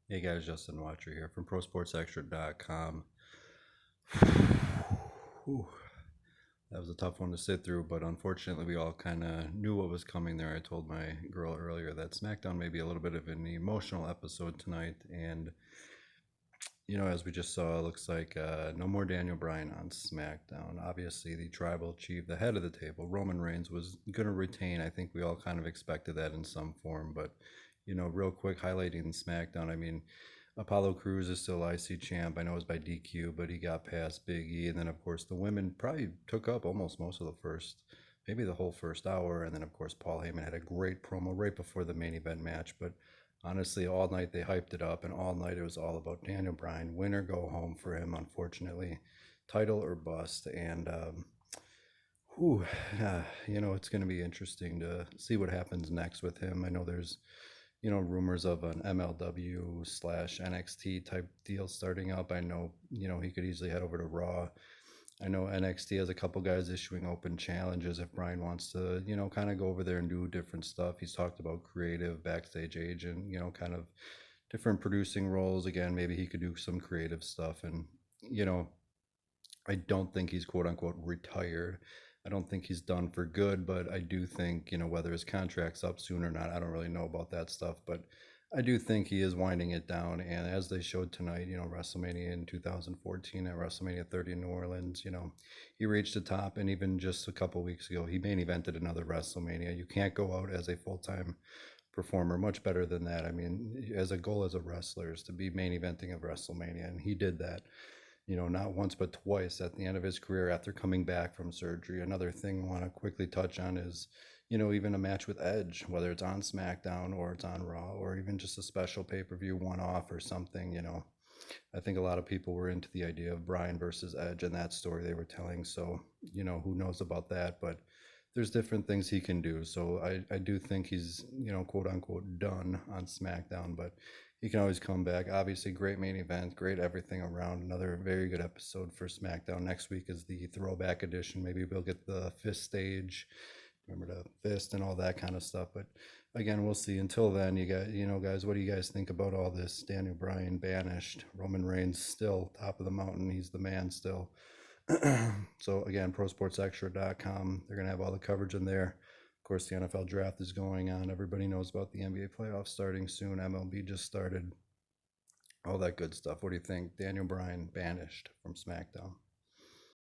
Hey guys, Justin Watcher here from ProSportsExtra.com. Whew, that was a tough one to sit through, but unfortunately, we all kind of knew what was coming there. I told my girl earlier that SmackDown may be a little bit of an emotional episode tonight, and as we just saw, it looks like no more Daniel Bryan on SmackDown. Obviously, the tribal chief, the head of the table, Roman Reigns, was going to retain. I think we all kind of expected that in some form, but real quick highlighting SmackDown. I mean, Apollo Crews is still IC champ. I know it was by DQ, but he got past Big E, and then of course the women probably took up almost most of the first, maybe the whole first hour, and then of course Paul Heyman had a great promo right before the main event match, but honestly, all night they hyped it up, and all night it was all about Daniel Bryan, win or go home for him. Unfortunately, title or bust, and whew, it's going to be interesting to see what happens next with him. I know there's rumors of an MLW slash NXT type deal starting up. I know he could easily head over to Raw. I know NXT has a couple guys issuing open challenges if Bryan wants to, kind of go over there and do different stuff. He's talked about creative backstage agent, kind of different producing roles. Again, maybe he could do some creative stuff. And, you know, I don't think he's quote unquote retired. I don't think he's done for good, but I do think, whether his contract's up soon or not, I don't really know about that stuff. But I do think he is winding it down. And as they showed tonight, WrestleMania in 2014 at WrestleMania 30 in New Orleans, he reached the top. And even just a couple weeks ago, he main evented another WrestleMania. You can't go out as a full time performer much better than that. I mean, as a goal as a wrestler is to be main eventing of WrestleMania. And he did that not once but twice at the end of his career after coming back from surgery. Another thing I want to quickly touch on is, even a match with Edge, whether it's on SmackDown or it's on Raw or even just a special pay per view one off or something. I think a lot of people were into the idea of Bryan versus Edge and that story they were telling. So, who knows about that? But there's different things he can do. So I do think he's, quote unquote, done on SmackDown, but he can always come back. Obviously, great main event, great everything around. Another very good episode for SmackDown. Next week is the throwback edition. Maybe we'll get the fist stage, remember the fist and all that kind of stuff. But again, we'll see. Until then, guys, what do you guys think about all this? Daniel Bryan banished, Roman Reigns still top of the mountain. He's the man still. So again, ProSportsExtra.com. They're gonna have all the coverage in there. Of course, the NFL draft is going on. Everybody knows about the NBA playoffs starting soon. MLB just started. All that good stuff. What do you think? Daniel Bryan banished from SmackDown.